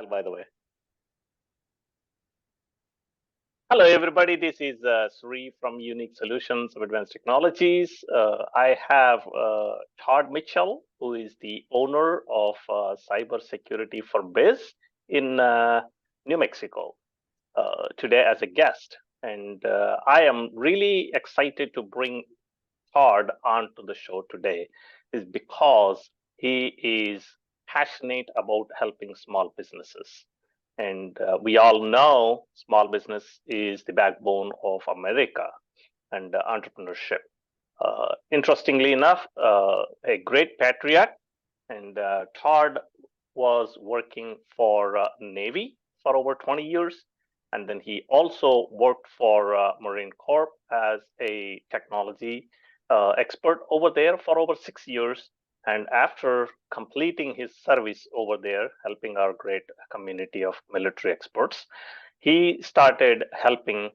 by the way. Hello, everybody. This is Sri from Unique Solutions of Advanced Technologies. I have Todd Mitchell, who is the owner of Cybersecurity for Biz in New Mexico, today as a guest. And I am really excited to bring Todd onto the show today, is because he is passionate about helping small businesses. And we all know small business is the backbone of America and entrepreneurship. Interestingly enough, a great patriot, and Todd was working for Navy for over 20 years. And then he also worked for Marine Corps as a technology expert over there for over 6 years. And after completing his service over there, helping our great community of military experts, he started helping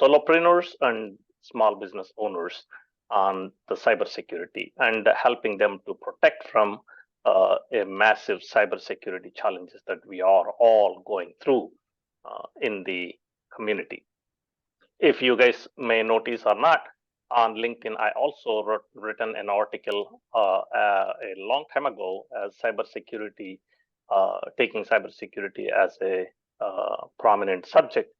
solopreneurs and small business owners on the cybersecurity and helping them to protect from a massive cybersecurity challenges that we are all going through in the community. If you guys may notice or not, on LinkedIn, I also written an article a long time ago as cybersecurity, taking cybersecurity as a prominent subject.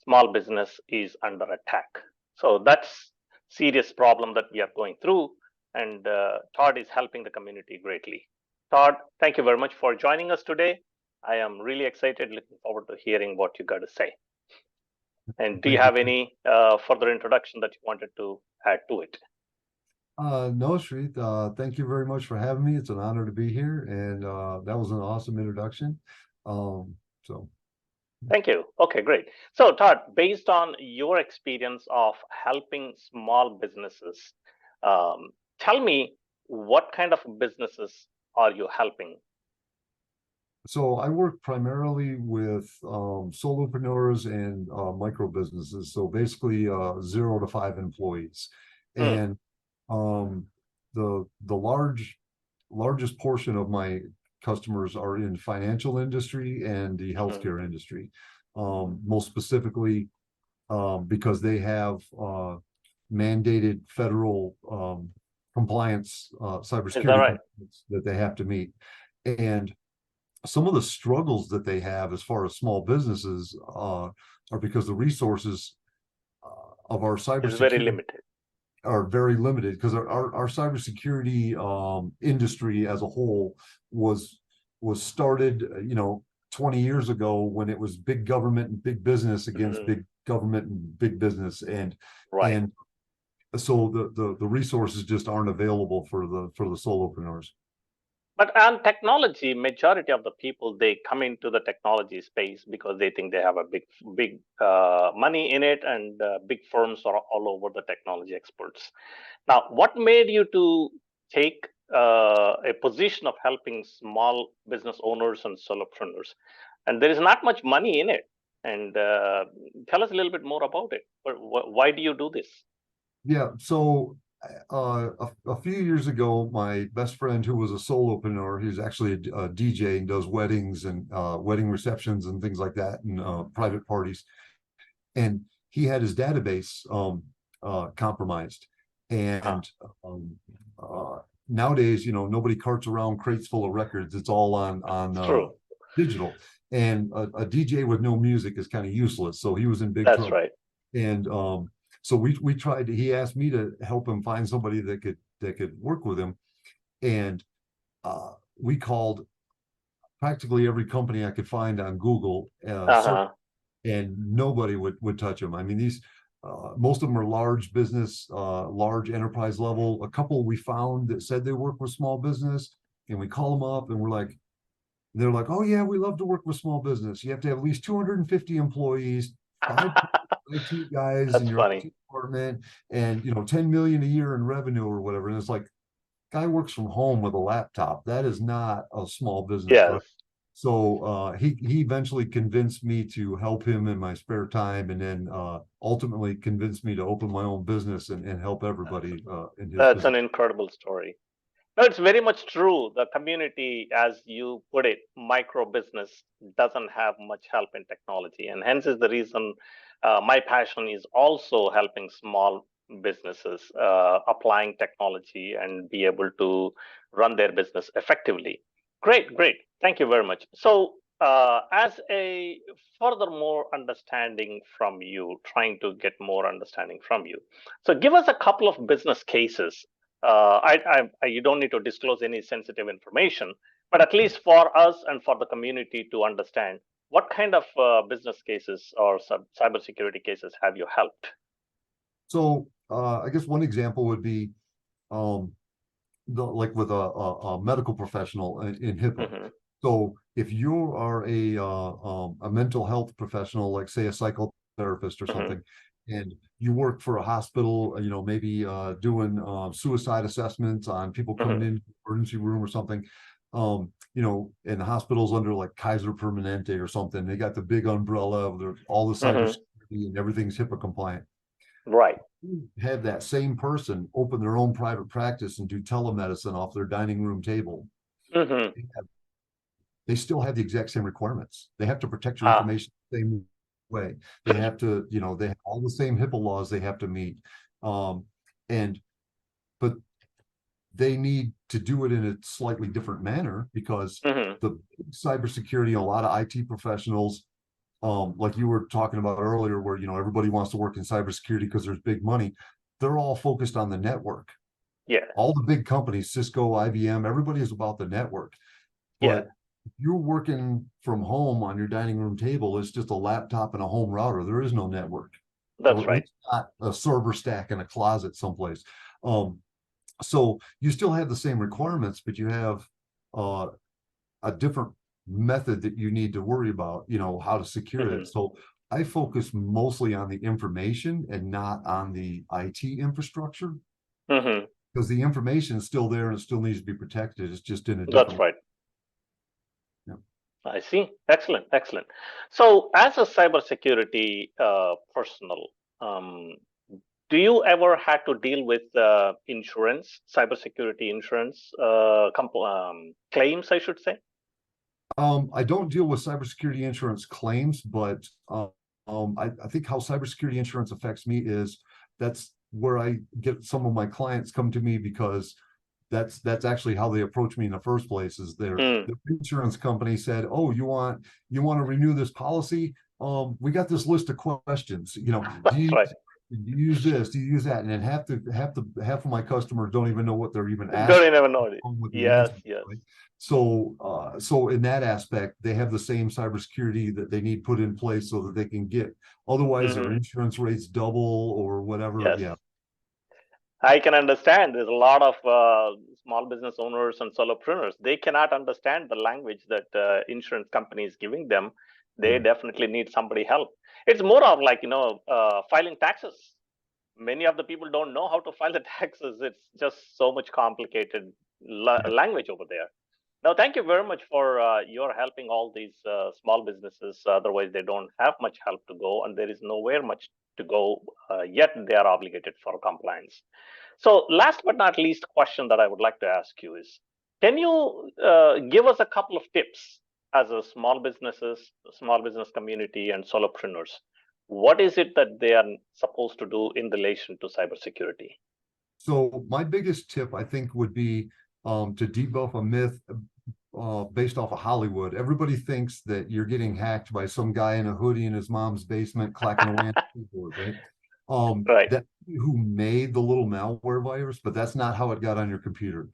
Small business is under attack. So that's serious problem that we are going through, and Todd is helping the community greatly. Todd, thank you very much for joining us today. I am really excited, looking forward to hearing what you got to say. And do you have any further introduction that you wanted to add to it? No, Sri, thank you very much for having me. It's an honor to be here, and that was an awesome introduction. Thank you. Okay, great. So Todd, based on your experience of helping small businesses, tell me what kind of businesses are you helping? So I work primarily with solopreneurs and micro businesses. So basically 0 to 5 employees. And the largest portion of my customers are in financial industry and the healthcare industry. Most specifically because they have mandated federal compliance cybersecurity that they have to meet. And some of the struggles that they have as far as small businesses are because the resources of our cybersecurity are very limited, because our cybersecurity industry as a whole was started 20 years ago, when it was big government and big business against big government and big business, and so the resources just aren't available for the solopreneurs. But on technology, majority of the people, they come into the technology space because they think they have a big money in it, and big firms are all over the technology experts. Now, what made you to take a position of helping small business owners and solopreneurs? And there is not much money in it. And tell us a little bit more about it. Why do you do this? Yeah, so a few years ago, my best friend, who was a solopreneur, he's actually a DJ and does weddings and wedding receptions and things like that, and private parties. And he had his database compromised. And nowadays, nobody carts around crates full of records. It's all on digital. And a DJ with no music is kind of useless. So he was in big trouble. That's right. And so we tried to, he asked me to help him find somebody that could work with him. And we called practically every company I could find on Google, and nobody would touch them. I mean, these most of them are large business, large enterprise level. A couple we found that said they work with small business, and we call them up and they're like, oh yeah, we love to work with small business. You have to have at least 250 employees, 5 IT guys in your IT department, and 10 million a year in revenue or whatever. And it's like, guy works from home with a laptop. That is not a small business. Yes. Right? So he eventually convinced me to help him in my spare time, and then ultimately convinced me to open my own business and help everybody in his That's business. an incredible story. No, it's very much true. The community, as you put it, micro business doesn't have much help in technology. And hence is the reason my passion is also helping small businesses applying technology and be able to run their business effectively. Great, great. Thank you very much. So, as a furthermore understanding from you, trying to get more understanding from you. So, give us a couple of business cases. You don't need to disclose any sensitive information, but at least for us and for the community to understand what kind of business cases or cybersecurity cases have you helped? So I guess one example would be um, like with a medical professional in HIPAA. Hmm. So if you are a mental health professional, like say a psychotherapist or Hmm. something, and you work for a hospital, maybe doing suicide assessments on people coming Hmm. in the emergency room or something, and the hospital's under like Kaiser Permanente or something. They got the big umbrella of all the Hmm. cybersecurity and everything's HIPAA compliant. Right. Have that same person open their own private practice and do telemedicine off their dining room table. Hmm. They still have the exact same requirements. They have to protect your Ah. information the same way. They have to, they have all the same HIPAA laws they have to meet. Um, and but they need to do it in a slightly different manner because Hmm. the cybersecurity, a lot of IT professionals, like you were talking about earlier, where everybody wants to work in cybersecurity because there's big money. They're all focused on the network. Yeah. All the big companies, Cisco, IBM, everybody is about the network. Yeah. But if you're working from home on your dining room table, it's just a laptop and a home router. There is no network, That's or at right. least not a server stack in a closet someplace. Um, so you still have the same requirements, but you have uh, a different method that you need to worry about, how to secure it. Hmm. So I focus mostly on the information and not on the IT infrastructure, Hmm. because the information is still there and it still needs to be protected. It's just in a That's different. right. Yeah. I see. Excellent. Excellent. So, as a cybersecurity personal, um, do you ever had to deal with insurance, cybersecurity insurance claims, I should say? I don't deal with cybersecurity insurance claims, but I think how cybersecurity insurance affects me is that's where I get some of my clients come to me, because that's actually how they approach me in the first place. Is Mm, the insurance company said, "Oh, you want to renew this policy? We got this list of questions. Do that's you right. use this? Do you use that?" And then half of my customers don't even know what they're even Don't asking, even know it. what the Yes, answer is, yes. right? So in that aspect, they have the same cybersecurity that they need put in place so that they can get. Otherwise, their Hmm. insurance rates double or whatever. Yes. Yeah, I can understand. There's a lot of small business owners and solopreneurs. They cannot understand the language that insurance company is giving them. They yeah, definitely need somebody help. It's more of like filing taxes. Many of the people don't know how to file the taxes. It's just so much complicated yeah. language over there. Now, thank you very much for your helping all these small businesses. Otherwise, they don't have much help to go, and there is nowhere much to go. Yet they are obligated for compliance. So, last but not least, question that I would like to ask you is: can you give us a couple of tips as a small business community, and solopreneurs? What is it that they are supposed to do in relation to cybersecurity? So my biggest tip, I think, would be to debuff a myth based off of Hollywood. Everybody thinks that you're getting hacked by some guy in a hoodie in his mom's basement clacking away on the keyboard, right? Right. That who made the little malware virus, but that's not how it got on your computer.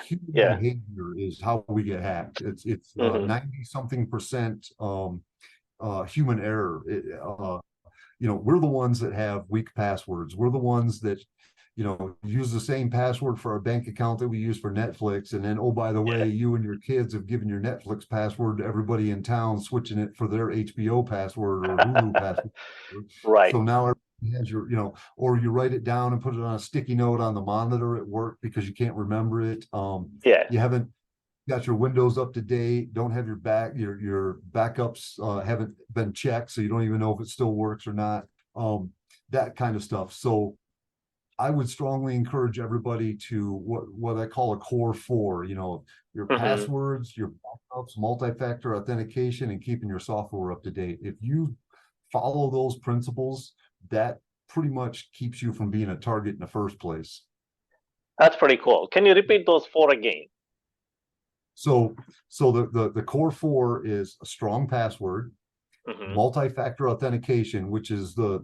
Human Yeah. behavior is how we get hacked. It's Hmm. 90 something percent human error. We're the ones that have weak passwords. We're the ones that use the same password for our bank account that we use for Netflix. And then, oh, by the way, Yeah. you and your kids have given your Netflix password to everybody in town, switching it for their HBO password or Hulu password. Right. So now everybody has or you write it down and put it on a sticky note on the monitor at work because you can't remember it. Yeah. You haven't got your Windows up to date, don't have your backups haven't been checked, so you don't even know if it still works or not. That kind of stuff. So I would strongly encourage everybody to what I call a core four, your Hmm. passwords, your backups, multi-factor authentication, and keeping your software up to date. If you follow those principles, that pretty much keeps you from being a target in the first place. That's pretty cool. Can you repeat those four again? So, the core four is a strong password, Hmm. multi-factor authentication, which is the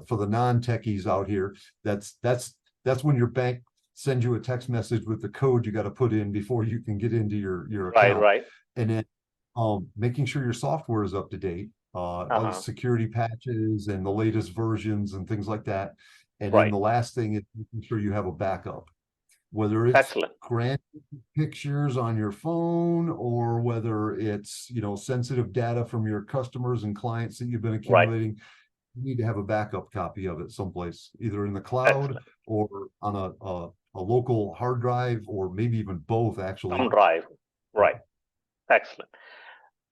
for the non-techies out here. That's when your bank sends you a text message with the code you got to put in before you can get into your Right, account. right. And then making sure your software is up to date, Uh-huh. security patches and the latest versions and things like that. And then Right. the last thing is making sure you have a backup, whether it's Excellent. grant pictures on your phone or whether it's sensitive data from your customers and clients that you've been Right. accumulating. You need to have a backup copy of it someplace, either in the cloud Excellent. or on a local hard drive, or maybe even both, actually. Thumb drive. Right. Excellent.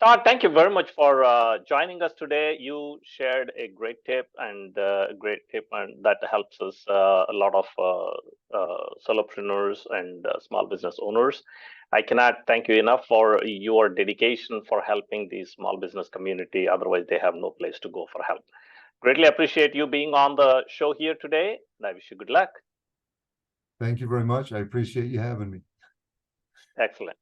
Todd, thank you very much for joining us today. You shared a great tip and that helps us a lot of solopreneurs and small business owners. I cannot thank you enough for your dedication for helping the small business community. Otherwise, they have no place to go for help. Greatly appreciate you being on the show here today, and I wish you good luck. Thank you very much. I appreciate you having me. Excellent.